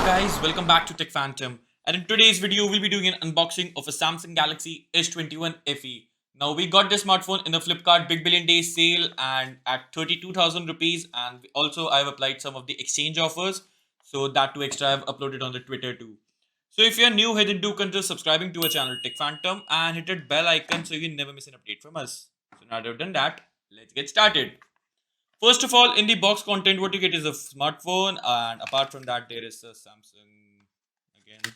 Guys, welcome back to Tech Phantom. And in today's video, we'll be doing an unboxing of a Samsung Galaxy S21 FE. Now, we got this smartphone in the Flipkart Big Billion Days sale and at 32,000 rupees. And also, I've applied some of the exchange offers. So, that too extra, I've uploaded on the Twitter too. So, if you're new here, then do consider subscribing to our channel Tech Phantom and hit that bell icon so you never miss an update from us. So, now that I've done that, let's get started. First of all, in the box content, what you get is a smartphone, and apart from that, there is a Samsung again,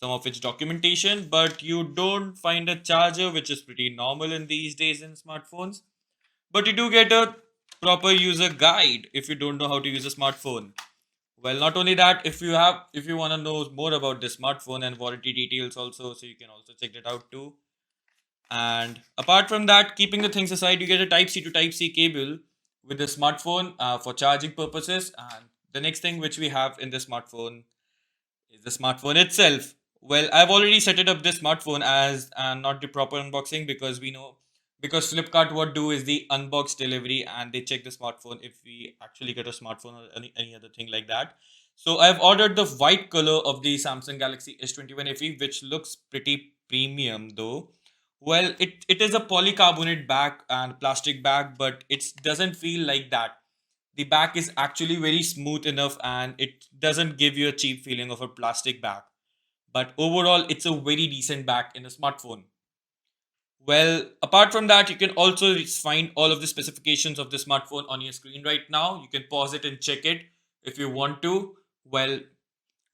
some of its documentation, but you don't find a charger, which is pretty normal in these days in smartphones. But you do get a proper user guide if you don't know how to use a smartphone. Well, not only that, if you want to know more about this smartphone and warranty details also, so you can also check that out too. And apart from that, keeping the things aside, you get a Type C to Type C cable with the smartphone for charging purposes. And the next thing which we have in the smartphone is the smartphone itself. Well, I've already set it up this smartphone as not the proper unboxing because we know because Flipkart what do is the unbox delivery and they check the smartphone if we actually get a smartphone or any other thing like that. So I've ordered the white color of the Samsung Galaxy S21 FE, which looks pretty premium though. Well, it is a polycarbonate bag and plastic bag, but it doesn't feel like that. The back is actually very smooth enough and it doesn't give you a cheap feeling of a plastic bag. But overall, it's a very decent bag in a smartphone. Well, apart from that, you can also find all of the specifications of the smartphone on your screen right now. You can pause it and check it if you want to. Well,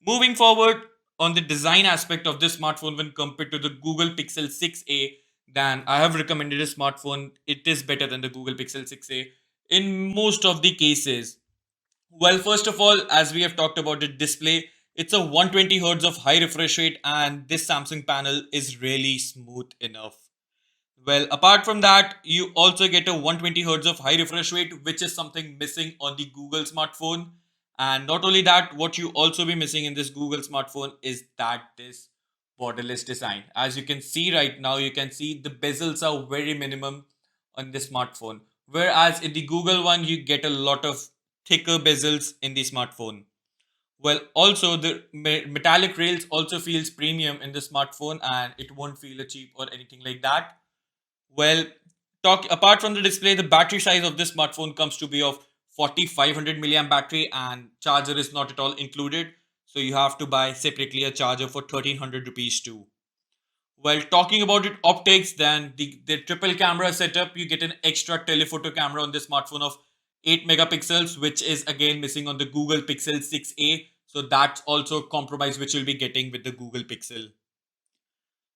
moving forward on the design aspect of this smartphone when compared to the Google Pixel 6a, then I have recommended a smartphone. It is better than the Google Pixel 6a in most of the cases. Well, first of all, as we have talked about the display, it's a 120 hertz of high refresh rate, and this Samsung panel is really smooth enough. Well, apart from that, you also get a 120 hertz of high refresh rate, which is something missing on the Google smartphone. And not only that, what you also be missing in this Google smartphone is that this borderless design. As you can see right now, you can see the bezels are very minimum on the smartphone. Whereas in the Google one, you get a lot of thicker bezels in the smartphone. Well, also the metallic rails also feels premium in the smartphone and it won't feel cheap or anything like that. Well, talk apart from the display, the battery size of this smartphone comes to be of 4500 milliamp battery and charger is not at all included. So you have to buy separately a charger for 1300 rupees too. Well, talking about it optics, then the triple camera setup, you get an extra telephoto camera on this smartphone of 8 megapixels, which is again missing on the Google Pixel 6a. So that's also a compromise which you'll be getting with the Google Pixel.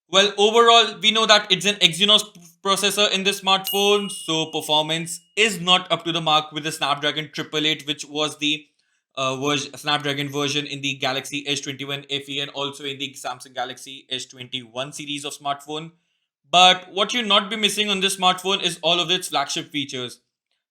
Well, overall, we know that it's an Exynos processor in the smartphone, so performance is not up to the mark with the Snapdragon 888, which was the Snapdragon version in the Galaxy S21 FE and also in the Samsung Galaxy S21 series of smartphone. But what you not be missing on this smartphone is all of its flagship features.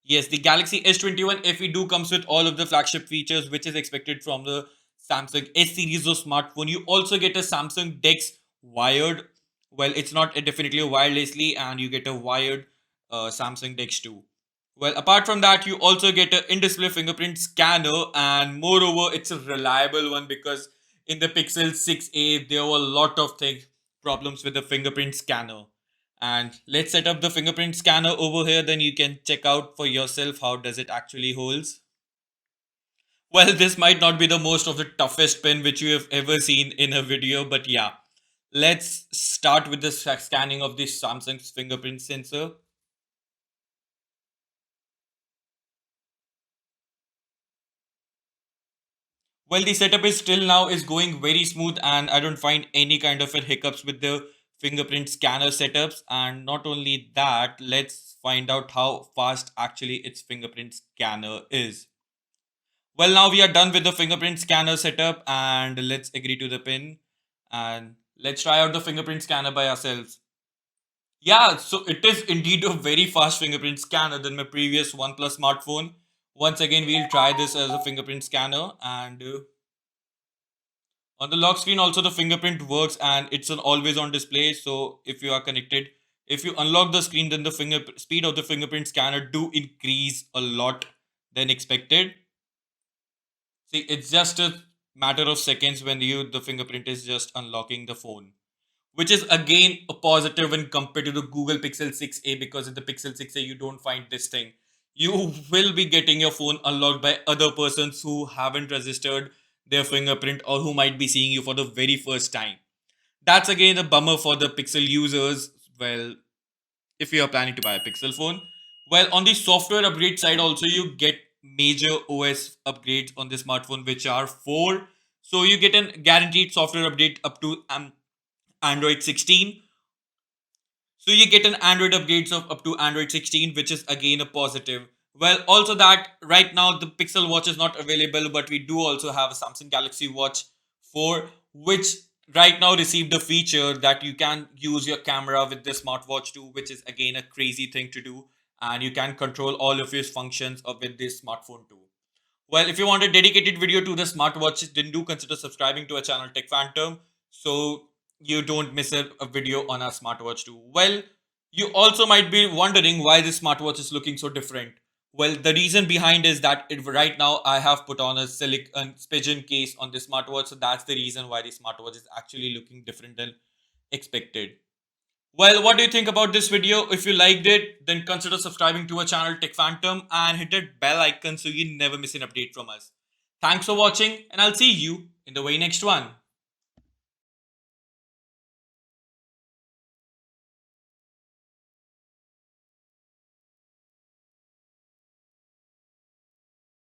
Yes, the Galaxy S21 FE do comes with all of the flagship features, which is expected from the Samsung S series of smartphone. You also get a Samsung DeX wired. Well, it's not definitely wirelessly, and you get a wired Samsung DeX too. Well, apart from that, you also get an in-display fingerprint scanner, and moreover, it's a reliable one because in the Pixel 6a there were a lot of things problems with the fingerprint scanner. And let's set up the fingerprint scanner over here. Then you can check out for yourself how does it actually holds. Well, this might not be the most of the toughest pen which you have ever seen in a video, but yeah. Let's start with the scanning of this Samsung's fingerprint sensor. Well, the setup is still now is going very smooth and I don't find any kind of a hiccups with the fingerprint scanner setups. And not only that, let's find out how fast actually its fingerprint scanner is. Well, now we are done with the fingerprint scanner setup and let's agree to the pin and let's try out the fingerprint scanner by ourselves. Yeah, so it is indeed a very fast fingerprint scanner than my previous OnePlus smartphone. Once again, we'll try this as a fingerprint scanner and on the lock screen also the fingerprint works and it's an always on display. So if you are connected, if you unlock the screen, then the finger speed of the fingerprint scanner do increase a lot than expected. See, it's just a matter of seconds when the fingerprint is just unlocking the phone, which is again a positive when compared to the Google Pixel 6a, because in the Pixel 6a you don't find this thing. You will be getting your phone unlocked by other persons who haven't registered their fingerprint or who might be seeing you for the very first time. That's again a bummer for the Pixel users. Well, if you are planning to buy a Pixel phone. Well, on the software upgrade side, also you get major OS upgrades on the smartphone, which are four. So you get a guaranteed software update up to Android 16. So you get an Android upgrades of up to Android 16, which is again a positive. Well, also that right now the Pixel Watch is not available, but we do also have a Samsung Galaxy Watch 4, which right now received a feature that you can use your camera with the smartwatch too, which is again a crazy thing to do, and you can control all of your functions with this smartphone too. Well, if you want a dedicated video to the smartwatch, then do consider subscribing to our channel Tech Phantom so you don't miss a video on our smartwatch too. Well, you also might be wondering why this smartwatch is looking so different. Well, the reason behind is that right now I have put on a silicon pigeon case on this smartwatch, so that's the reason why the smartwatch is actually looking different than expected. Well, what do you think about this video? If you liked it, then consider subscribing to our channel Tech Phantom and hit that bell icon so you never miss an update from us. Thanks for watching, and I'll see you in the very next one.